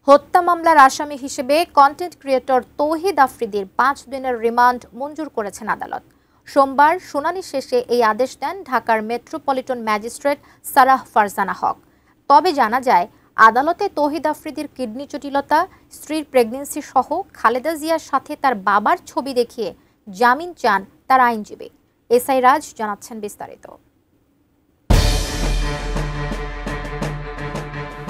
হত্যা মামলার আসামি হিসেবে কন্টেন্ট ক্রিয়েটর তৌহিদ আফ্রিদির ৫ দিনের রিমান্ড মঞ্জুর করেছেন আদালত। সোমবার শুনানি শেষে এই আদেশ দেন ঢাকার মেট্রোপলিটন ম্যাজিস্ট্রেট সারাহ ফারজানা হক। তবে জানা যায়, আদালতে তৌহিদ আফ্রিদির কিডনি জটিলতা, স্ত্রীর প্রেগন্যান্সি সহ খালেদা জিয়ার সাথে তার বাবার ছবি দেখিয়ে জামিন চান তার আইনজীবী। এসআই রাজ জানাচ্ছেন বিস্তারিত।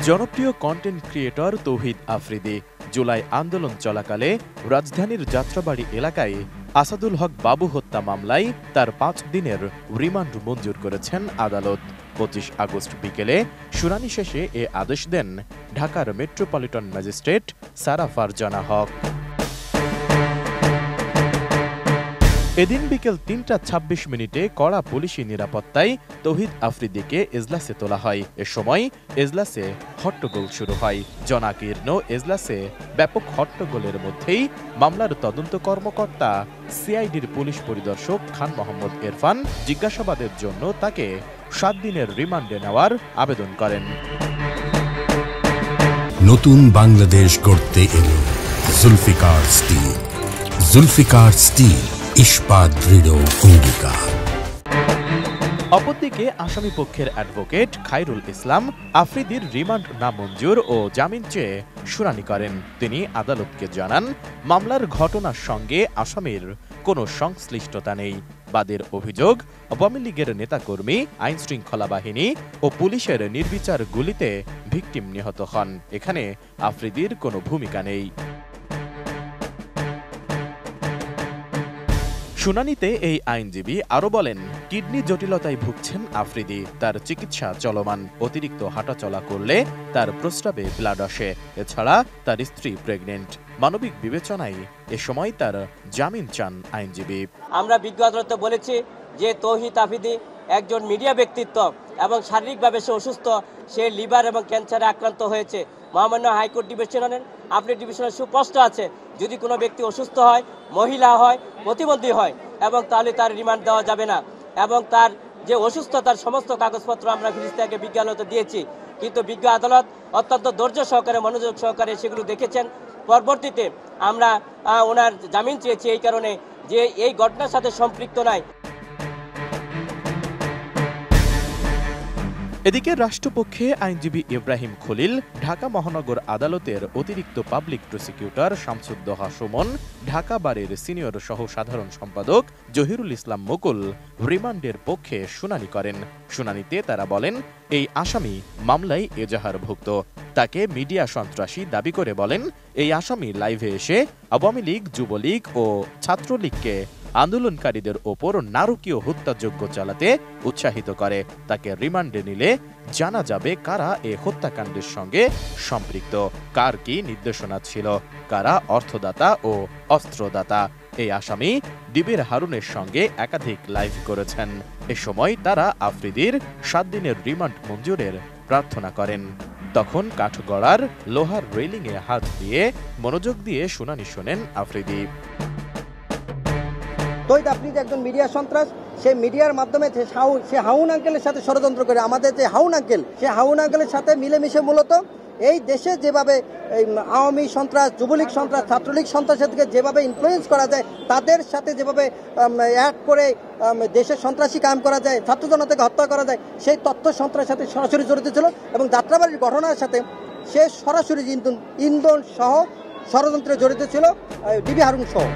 জনপ্রিয় কন্টেন্ট ক্রিয়েটর তৌহিদ আফ্রিদি জুলাই আন্দোলন চলাকালে রাজধানীর যাত্রাবাড়ি এলাকায় আসাদুল হক বাবু হত্যা মামলায় তার ৫ দিনের রিমান্ড মঞ্জুর করেছেন আদালত। ২৫ আগস্ট বিকেলে শুনানি শেষে এ আদেশ দেন ঢাকার মেট্রোপলিটন ম্যাজিস্ট্রেট সারাহ ফারজানা হক। এদিন বিকেল ৩টা ২৬ মিনিটে কড়া পুলিশি নিরাপত্তায় তৌহিদ আফ্রিদিকে এজলাসে তোলা হয়। এ সময় এজলাসে হট্টগোল শুরু হয়। জনাকীর্ণ এজলাসে ব্যাপক হট্টগোলের মধ্যেই মামলার তদন্ত কর্মকর্তা সিআইডির পুলিশ পরিদর্শক খান মোহাম্মদ ইরফান জিজ্ঞাসাবাদের জন্য তাকে ৭ দিনের রিমান্ডে নেওয়ার আবেদন করেন। নতুন বাংলাদেশ গড়তে এলো জুলফিকার স্টিল। জুলফিকার স্টিল, ইস্পাত দৃঢ় অঙ্গীকার। অপরদিকে আসামি পক্ষের অ্যাডভোকেট খায়রুল ইসলাম আফ্রিদির রিমান্ড নামঞ্জুর ও জামিন চেয়ে শুনানি করেন। তিনি আদালতকে জানান, মামলার ঘটনার সঙ্গে আসামির কোনো সংশ্লিষ্টতা নেই। বাদীর অভিযোগ, আওয়ামী লীগের নেতাকর্মী, আইনশৃঙ্খলা বাহিনী ও পুলিশের নির্বিচার গুলিতে ভিকটিম নিহত হন। এখানে আফ্রিদির কোনো ভূমিকা নেই। শুনানিতে এই আইনজীবী আরও বলেন, কিডনি জটিলতায় ভুগছেন আফ্রিদি। তার চিকিৎসা চলমান। অতিরিক্ত হাঁটাচলা করলে তার প্রস্রাবে ব্লাড আসে। এছাড়া তার স্ত্রী প্রেগনেন্ট। মানবিক বিবেচনায় এ সময় তার জামিন চান আইনজীবী। আমরা বিজ্ঞ আদালতে বলেছি যে তৌহিদ আফ্রিদি একজন মিডিয়া ব্যক্তিত্ব এবং শারীরিকভাবে সে অসুস্থ। সে লিভার এবং ক্যান্সারে আক্রান্ত হয়েছে। মহামান্য হাইকোর্ট ডিভিশনের আপডেট ডিভিশনের সুস্পষ্ট আছে, যদি কোনো ব্যক্তি অসুস্থ হয়, মহিলা হয়, প্রতিবন্ধী হয় এবং তাহলে তার রিমান্ড দেওয়া যাবে না। এবং তার যে অসুস্থতার সমস্ত কাগজপত্র আমরা ফিরিস্তাকে বিজ্ঞ আদালতে দিয়েছি, কিন্তু বিজ্ঞ আদালত অত্যন্ত ধৈর্য সহকারে, মনোযোগ সহকারে সেগুলো দেখেছেন। পরবর্তীতে আমরা ওনার জামিন চেয়েছি এই কারণে যে এই ঘটনার সাথে সম্পৃক্ত নাই। এদিকে রাষ্ট্রপক্ষে আইনজীবী ইব্রাহিম খলিল, ঢাকা মহানগর আদালতের অতিরিক্ত পাবলিক প্রসিকিউটর শামসুদ্দোহা সুমন, ঢাকা বারের সিনিয়র সহ সাধারণ সম্পাদক জহিরুল ইসলাম মুকুল রিমান্ডের পক্ষে শুনানি করেন। শুনানিতে তারা বলেন, এই আসামি মামলায় এজাহারভুক্ত। তাকে মিডিয়া সন্ত্রাসী দাবি করে বলেন, এই আসামি লাইভে এসে আওয়ামী লীগ, যুবলীগ ও ছাত্রলীগকে আন্দোলনকারীদের ওপর নারকীয় হত্যাযজ্ঞ চালাতে উৎসাহিত করে। তাকে রিমান্ডে নিলে জানা যাবে কারা এ হত্যাকাণ্ডের সঙ্গে সম্পৃক্ত, কার কি নির্দেশনা ছিল, কারা অর্থদাতা ও অস্ত্রদাতা। এই আসামি ডিবির হারুনের সঙ্গে একাধিক লাইভ করেছেন। এ সময় তারা আফ্রিদির ৭ দিনের রিমান্ড মঞ্জুরের প্রার্থনা করেন। তখন কাঠগড়ার লোহার রেলিংয়ে হাত দিয়ে মনোযোগ দিয়ে শুনানি শোনেন আফ্রিদি। তৌহিদ আফ্রিদি একজন মিডিয়া সন্ত্রাস। সে মিডিয়ার মাধ্যমে সে হাউন আঙ্কেলের সাথে ষড়যন্ত্র করে। আমাদের যে হাউন আঙ্কেল, সে হাউন আঙ্কেলের সাথে মিলেমিশে মূলত এই দেশে যেভাবে আওয়ামী সন্ত্রাস, যুবলীগ সন্ত্রাস, ছাত্রলীগ সন্ত্রাসের দিকে যেভাবে ইনফ্লুয়েন্স করা যায়, তাদের সাথে যেভাবে অ্যাড করে দেশের সন্ত্রাসী কায়েম করা যায়, ছাত্র জনতাকে হত্যা করা যায়, সেই তথ্য সন্ত্রাসের সাথে সরাসরি জড়িত ছিল। এবং যাত্রাবাড়ির ঘটনার সাথে সে সরাসরি ইন্ধন সহ ষড়যন্ত্রে জড়িত ছিল, ডিবি হারুন সহ।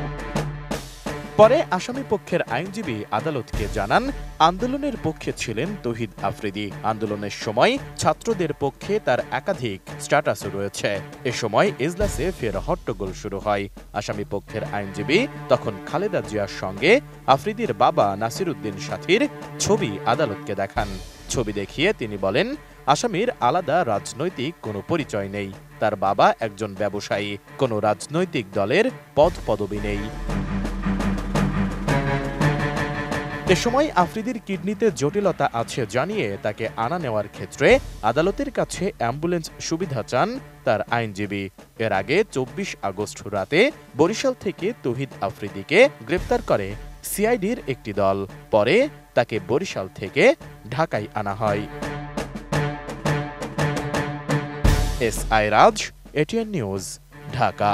পরে আসামি পক্ষের আইনজীবী আদালতকে জানান, আন্দোলনের পক্ষে ছিলেন তৌহিদ আফ্রিদি। আন্দোলনের সময় ছাত্রদের পক্ষে তার একাধিক স্ট্যাটাস রয়েছে। এ সময় এজলাসে ফের হট্টগোল শুরু হয়। আসামি পক্ষের আইনজীবী তখন খালেদা জিয়ার সঙ্গে আফ্রিদির বাবা নাসিরউদ্দিন সাথীর ছবি আদালতকে দেখান। ছবি দেখিয়ে তিনি বলেন, আসামির আলাদা রাজনৈতিক কোনো পরিচয় নেই। তার বাবা একজন ব্যবসায়ী, কোনো রাজনৈতিক দলের পদবি নেই। এ সময় আফ্রিদির কিডনিতে জটিলতা আছে জানিয়ে তাকে আনা নেওয়ার ক্ষেত্রে আদালতের কাছে অ্যাম্বুলেন্স সুবিধা চান তার আইনজীবী। এর আগে ২৪ আগস্ট রাতে বরিশাল থেকে তৌহিদ আফ্রিদিকে গ্রেপ্তার করে সিআইডির একটি দল। পরে তাকে বরিশাল থেকে ঢাকায় আনা হয়। এসআই রাজ, এটিএন নিউজ, ঢাকা।